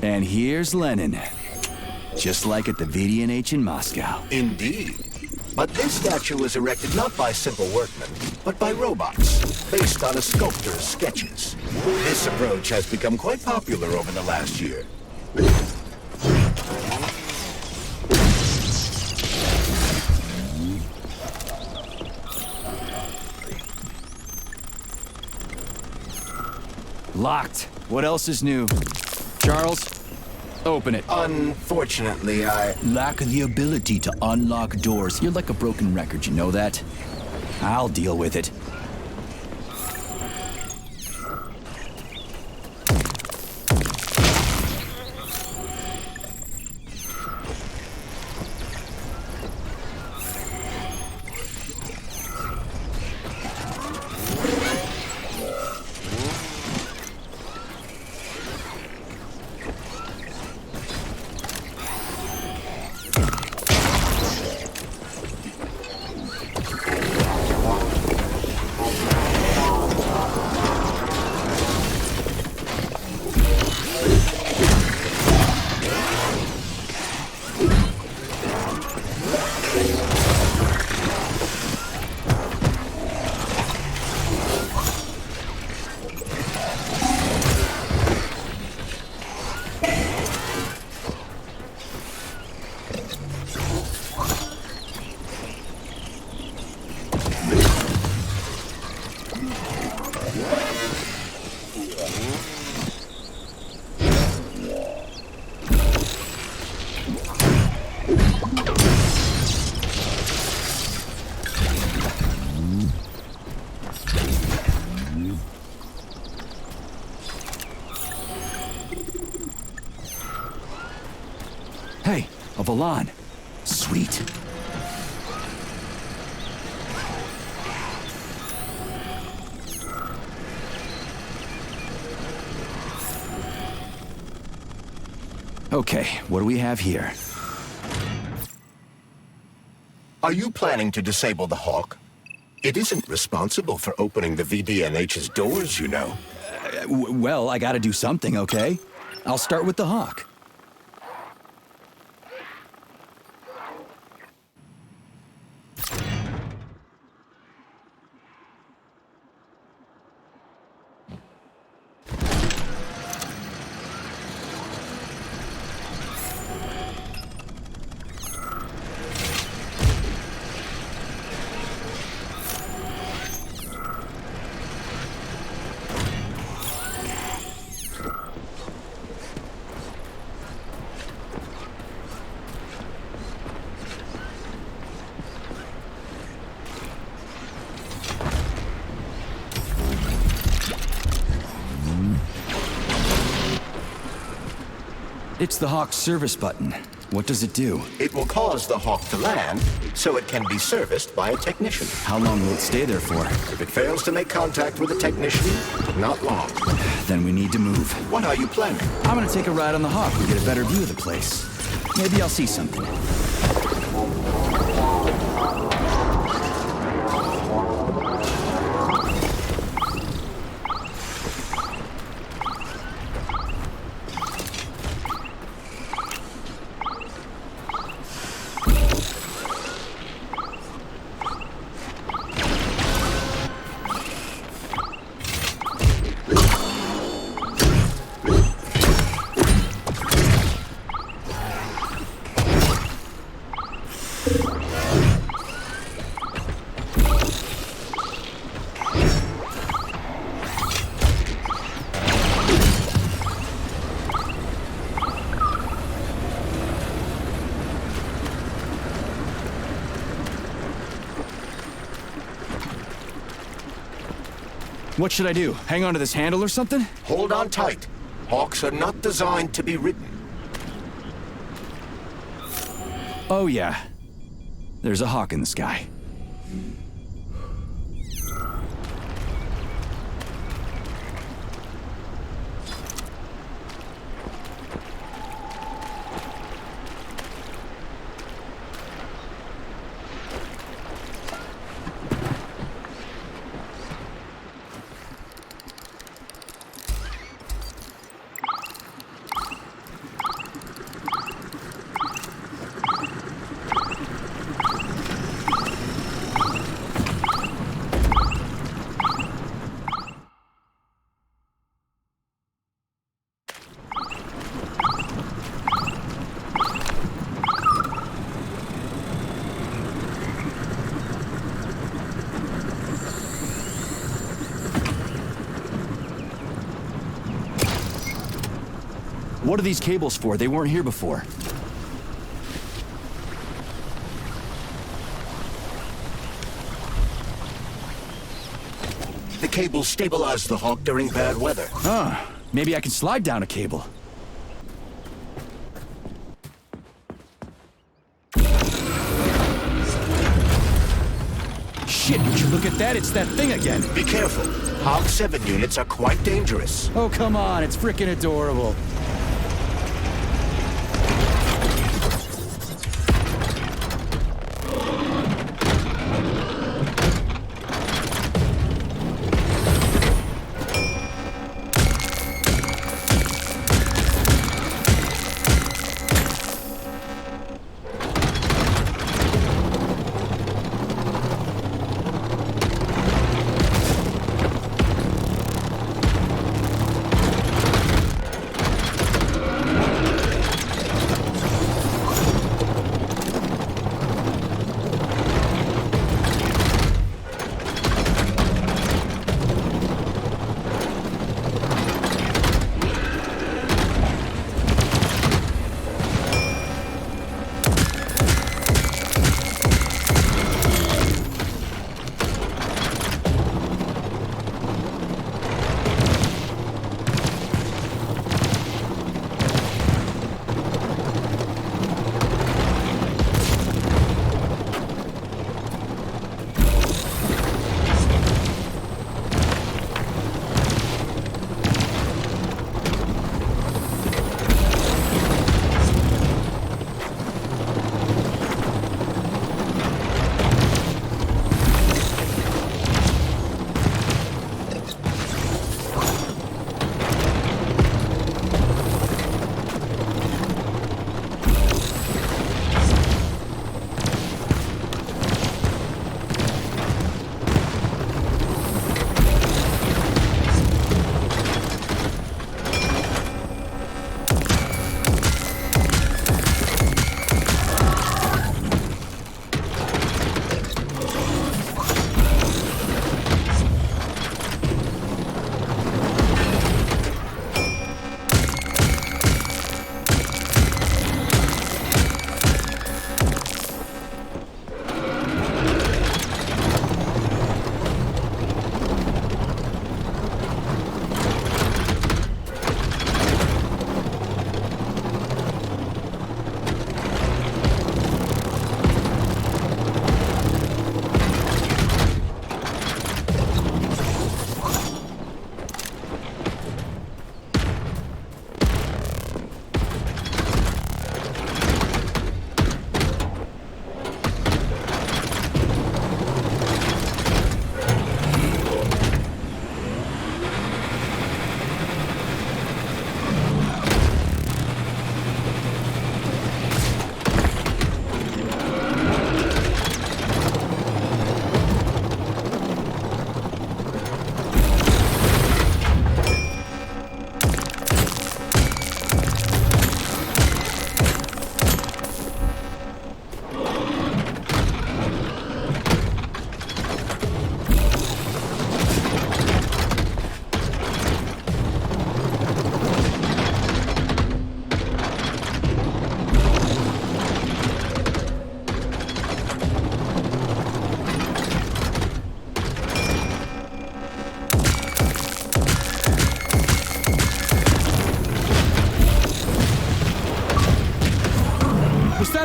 And here's Lenin. Just like at the VDNH in Moscow. Indeed. But this statue was erected not by simple workmen, but by robots, based on a sculptor's sketches. This approach has become quite popular over the last year. Locked. What else is new? Charles, open it. Unfortunately, I lack the ability to unlock doors. You're like a broken record, you know that? I'll deal with it. Hey, a Volan. Sweet. Okay, what do we have here? Are you planning to disable the Hawk? It isn't responsible for opening the VDNH's doors, you know. Well, I gotta do something, okay? I'll start with the Hawk. It's the Hawk's service button. What does it do? It will cause the Hawk to land, so it can be serviced by a technician. How long will it stay there for? If it fails to make contact with a technician, not long. Then we need to move. What are you planning? I'm gonna take a ride on the Hawk and get a better view of the place. Maybe I'll see something. What should I do? Hang on to this handle or something? Hold on tight. Hawks are not designed to be ridden. Oh yeah. There's a Hawk in the sky. What are these cables for? They weren't here before. The cables stabilize the Hawk during bad weather. Huh. Maybe I can slide down a cable. Shit, would you look at that? It's that thing again. Be careful. Hawk 7 units are quite dangerous. Oh, come on. It's freaking adorable.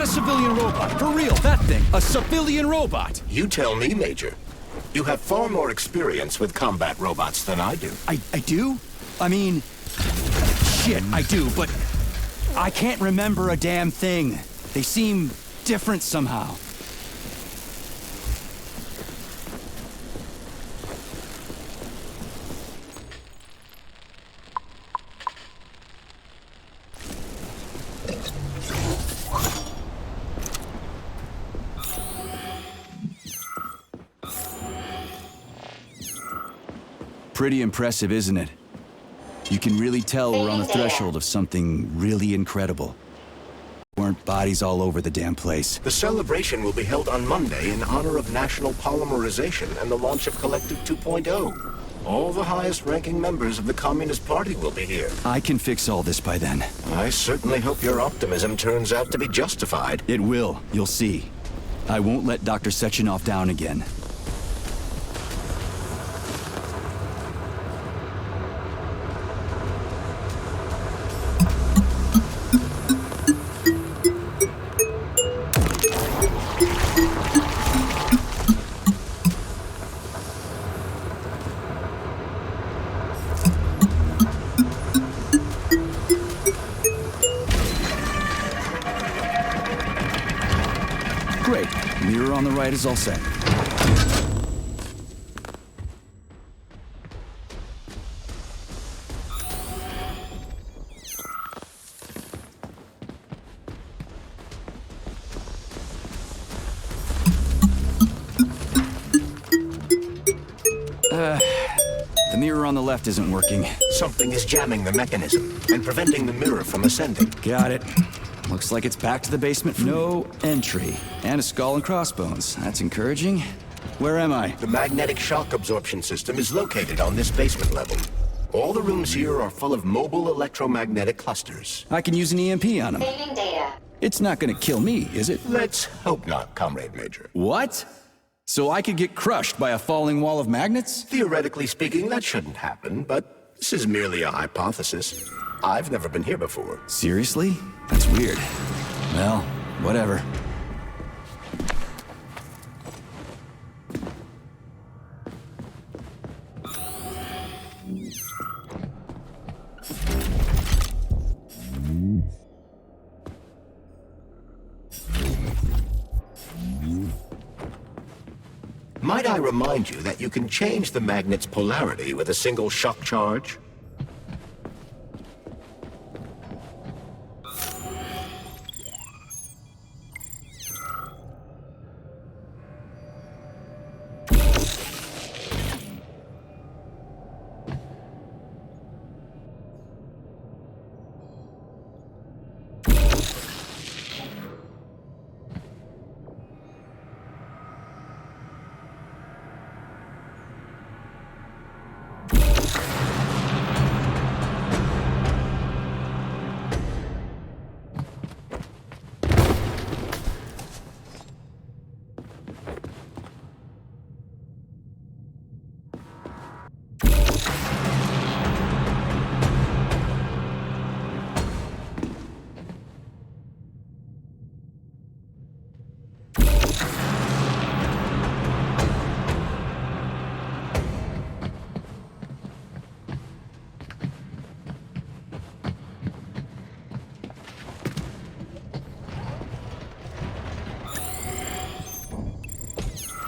civilian robot. For real, that thing. A civilian robot. You tell me, Major. You have far more experience with combat robots than I do. I do? I mean... Shit, I do, but... I can't remember a damn thing. They seem different somehow. Pretty impressive, isn't it? You can really tell we're on the threshold of something really incredible. Weren't bodies all over the damn place. The celebration will be held on Monday in honor of National Polymerization and the launch of Collective 2.0. All the highest-ranking members of the Communist Party will be here. I can fix all this by then. I certainly hope your optimism turns out to be justified. It will, you'll see. I won't let Dr. Sechenov down again. Great. Mirror on the right is all set. The mirror on the left isn't working. Something is jamming the mechanism and preventing the mirror from ascending. Got it. Looks like it's back to the basement. No entry. And a skull and crossbones. That's encouraging. Where am I? The magnetic shock absorption system is located on this basement level. All the rooms here are full of mobile electromagnetic clusters. I can use an EMP on them. Saving data. It's not gonna kill me, is it? Let's hope not, Comrade Major. What? So I could get crushed by a falling wall of magnets? Theoretically speaking, that shouldn't happen, but this is merely a hypothesis. I've never been here before. Seriously? That's weird. Well, whatever. Might I remind you that you can change the magnet's polarity with a single shock charge?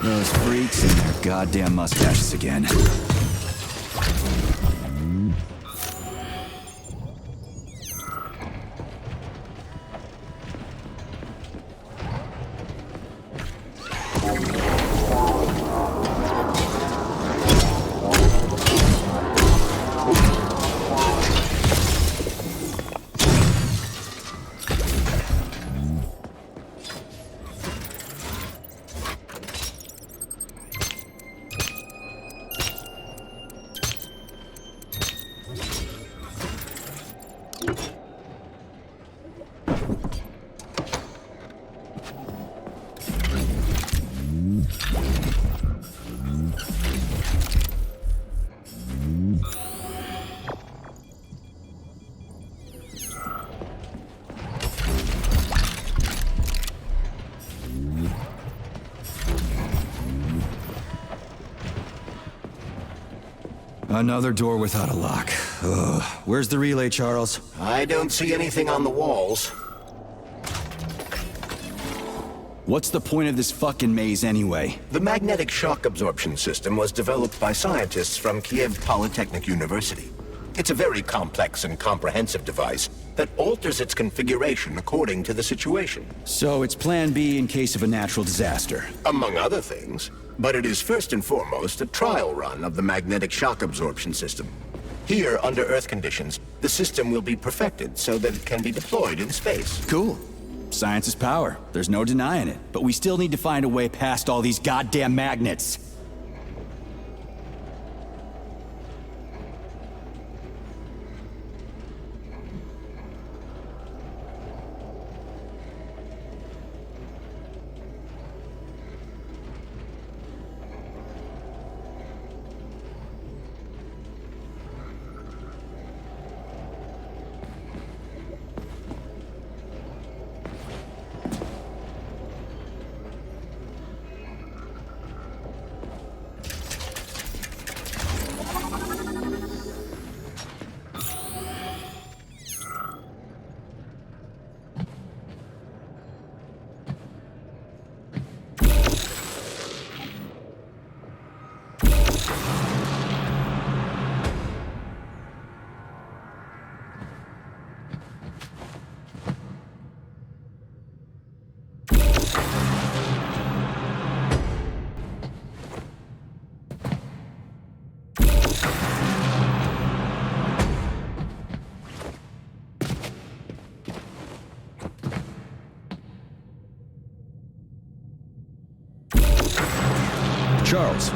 Those freaks and their goddamn mustaches again. Another door without a lock. Ugh. Where's the relay, Charles? I don't see anything on the walls. What's the point of this fucking maze anyway? The magnetic shock absorption system was developed by scientists from Kiev Polytechnic University. It's a very complex and comprehensive device that alters its configuration according to the situation. So it's plan B in case of a natural disaster. Among other things. But it is first and foremost a trial run of the magnetic shock absorption system. Here, under Earth conditions, the system will be perfected so that it can be deployed in space. Cool. Science is power. There's no denying it. But we still need to find a way past all these goddamn magnets. Charles,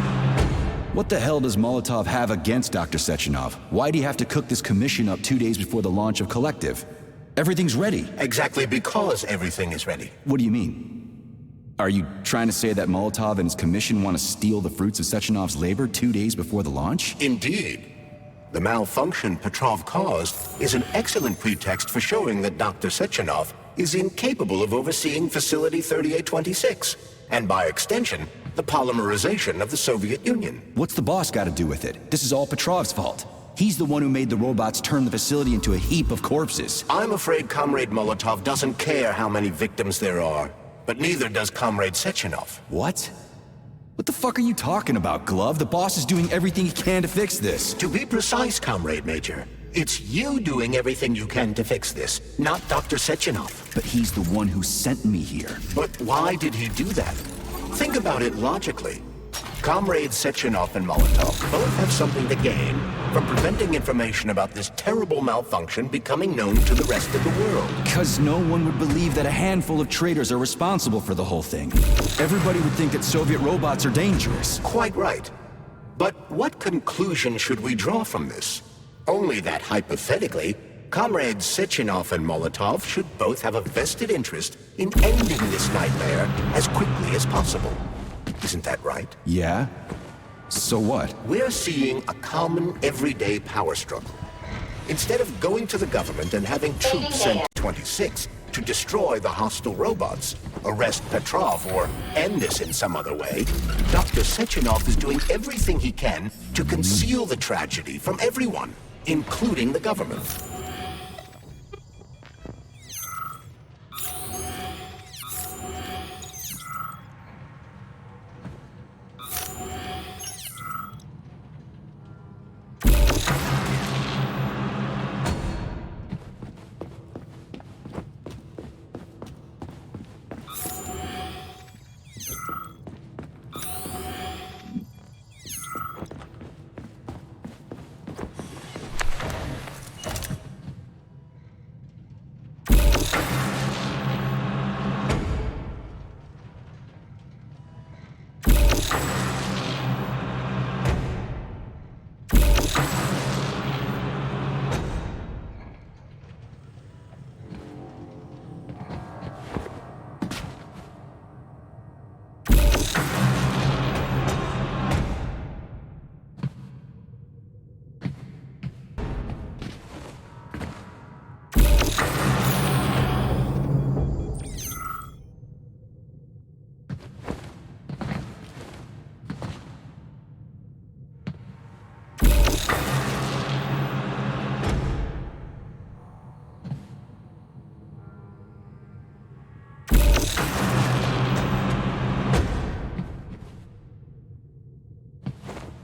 what the hell does Molotov have against Dr. Sechenov? Why'd he have to cook this commission up 2 days before the launch of Collective? Everything's ready. Exactly because everything is ready. What do you mean? Are you trying to say that Molotov and his commission want to steal the fruits of Sechenov's labor 2 days before the launch? Indeed. The malfunction Petrov caused is an excellent pretext for showing that Dr. Sechenov is incapable of overseeing Facility 3826, and by extension, the polymerization of the Soviet Union. What's the boss got to do with it? This is all Petrov's fault. He's the one who made the robots turn the facility into a heap of corpses. I'm afraid Comrade Molotov doesn't care how many victims there are, but neither does Comrade Sechenov. What? What the fuck are you talking about, Glove? The boss is doing everything he can to fix this. To be precise, Comrade Major, it's you doing everything you can to fix this, not Dr. Sechenov. But he's the one who sent me here. But why did he do that? Think about it logically. Comrades Sechenov and Molotov both have something to gain from preventing information about this terrible malfunction becoming known to the rest of the world. Because no one would believe that a handful of traitors are responsible for the whole thing. Everybody would think that Soviet robots are dangerous. Quite right. But what conclusion should we draw from this? Only that hypothetically, Comrades Sechenov and Molotov should both have a vested interest in ending this nightmare as quickly as possible. Isn't that right? Yeah? So what? We're seeing a common, everyday power struggle. Instead of going to the government and having troops sent to 26 to destroy the hostile robots, arrest Petrov, or end this in some other way, Dr. Sechenov is doing everything he can to conceal the tragedy from everyone, including the government.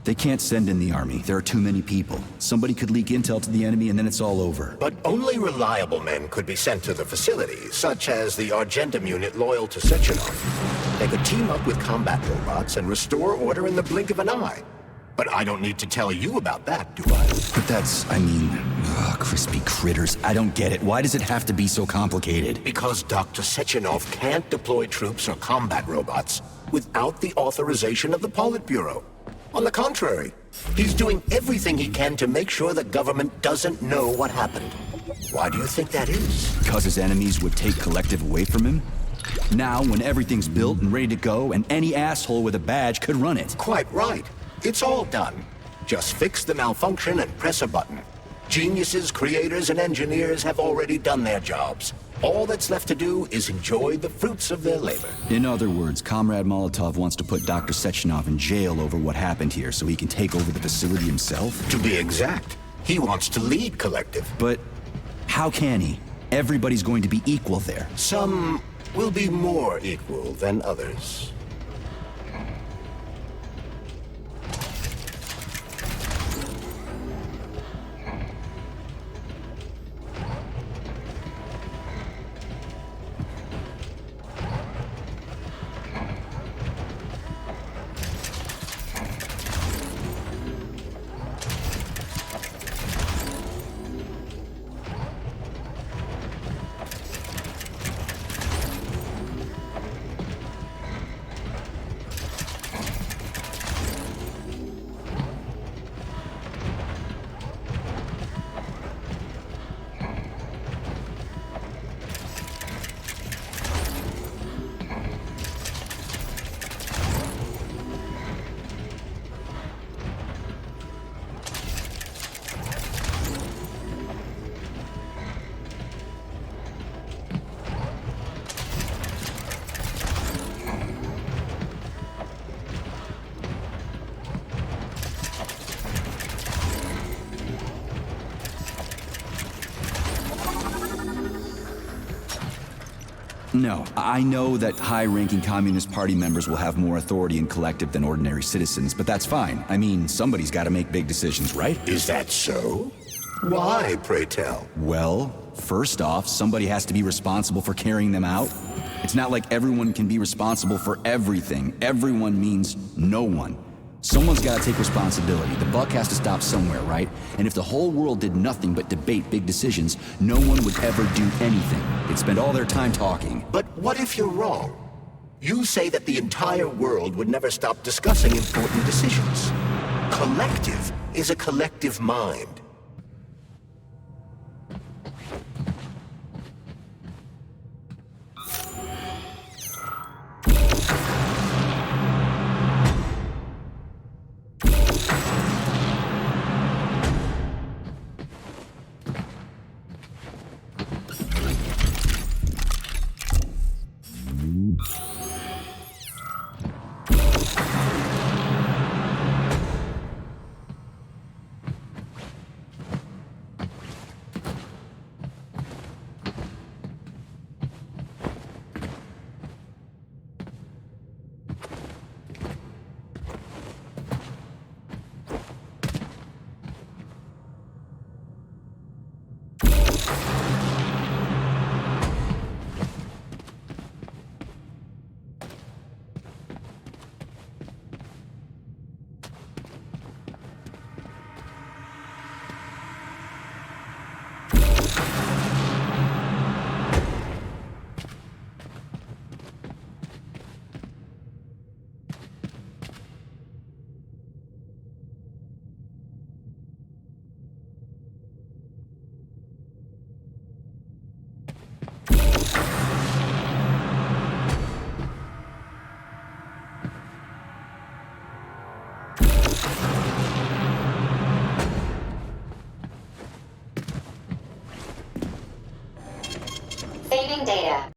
They can't send in the army. There are too many people. Somebody could leak intel to the enemy and then it's all over. But only reliable men could be sent to the facility, such as the Argentum unit loyal to Sechenov. They could team up with combat robots and restore order in the blink of an eye. But I don't need to tell you about that, do I? But that's, I mean, crispy critters. I don't get it. Why does it have to be so complicated? Because Dr. Sechenov can't deploy troops or combat robots without the authorization of the Politburo. On the contrary, he's doing everything he can to make sure the government doesn't know what happened. Why do you think that is? Because his enemies would take Collective away from him? Now, when everything's built and ready to go, and any asshole with a badge could run it. Quite right. It's all done. Just fix the malfunction and press a button. Geniuses, creators, and engineers have already done their jobs. All that's left to do is enjoy the fruits of their labor. In other words, Comrade Molotov wants to put Dr. Sechenov in jail over what happened here so he can take over the facility himself? To be exact, he wants to lead Collective. But how can he? Everybody's going to be equal there. Some will be more equal than others. No, I know that high-ranking Communist Party members will have more authority in collective than ordinary citizens, but that's fine. I mean, somebody's got to make big decisions, right? Is that so? Why, pray tell? Well, first off, somebody has to be responsible for carrying them out. It's not like everyone can be responsible for everything. Everyone means no one. Someone's got to take responsibility. The buck has to stop somewhere, right? And if the whole world did nothing but debate big decisions, no one would ever do anything. They'd spend all their time talking. But what if you're wrong? You say that the entire world would never stop discussing important decisions. Collective is a collective mind. Saving data.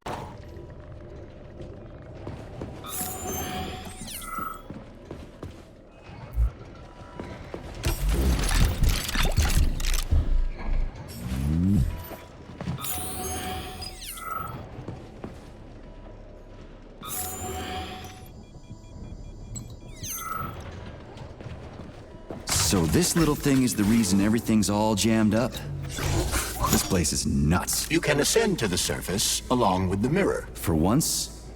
So this little thing is the reason everything's all jammed up? This place is nuts. You can ascend to the surface along with the mirror. For once,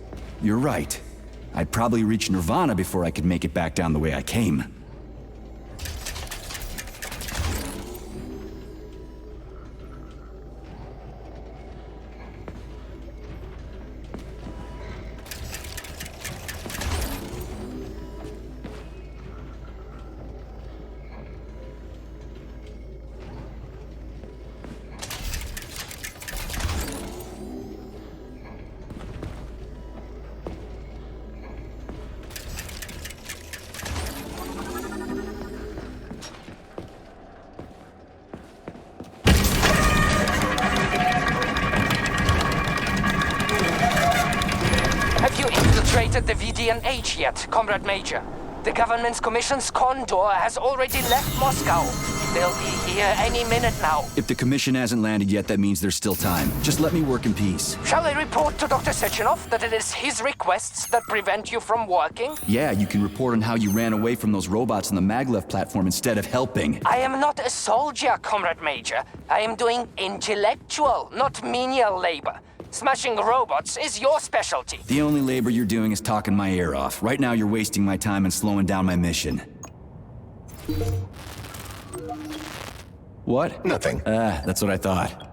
you're right. I'd probably reach Nirvana before I could make it back down the way I came. The VD&H yet, Comrade Major. The government's commission's Condor has already left Moscow. They'll be here any minute now. If the commission hasn't landed yet, that means there's still time. Just let me work in peace. Shall I report to Dr. Sechenov that it is his requests that prevent you from working? Yeah, you can report on how you ran away from those robots on the maglev platform instead of helping. I am not a soldier, Comrade Major. I am doing intellectual, not menial labor. Smashing robots is your specialty. The only labor you're doing is talking my ear off. Right now you're wasting my time and slowing down my mission. What? Nothing. That's what I thought.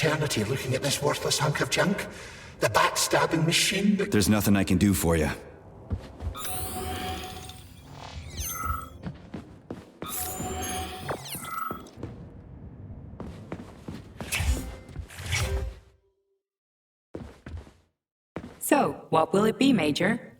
eternity looking at this worthless hunk of junk. The backstabbing machine that... There's nothing I can do for you. So, what will it be, Major?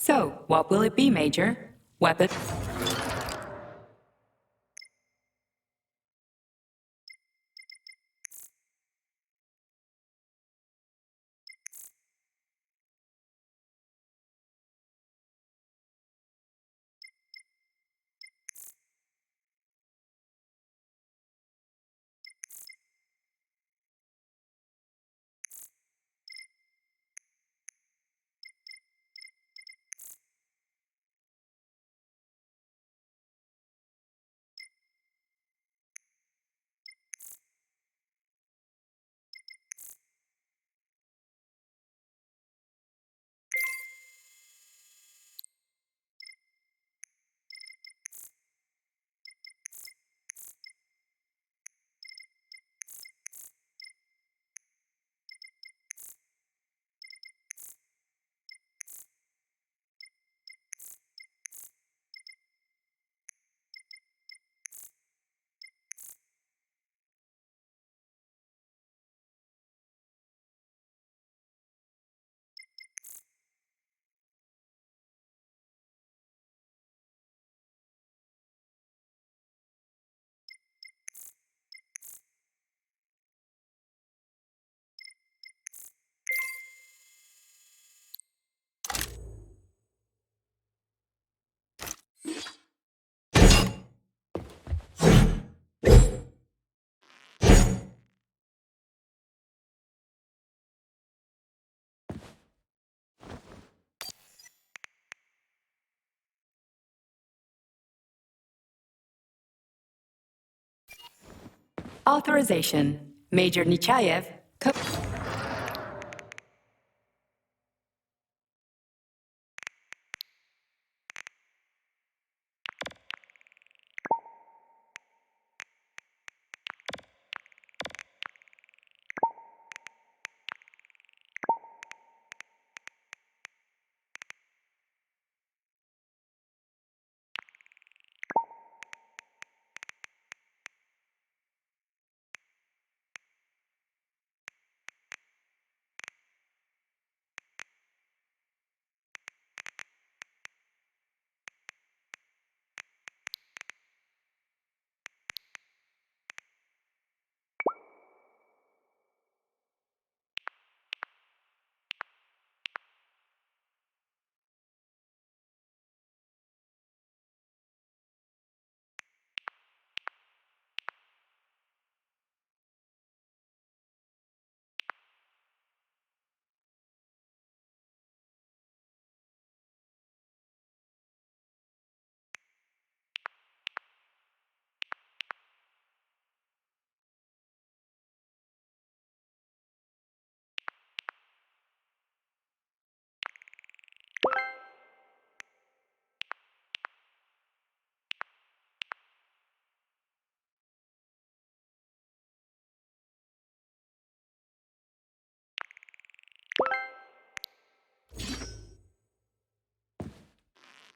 So, what will it be, Major? Weapon? Authorization. Major Nechayev.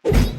Warning.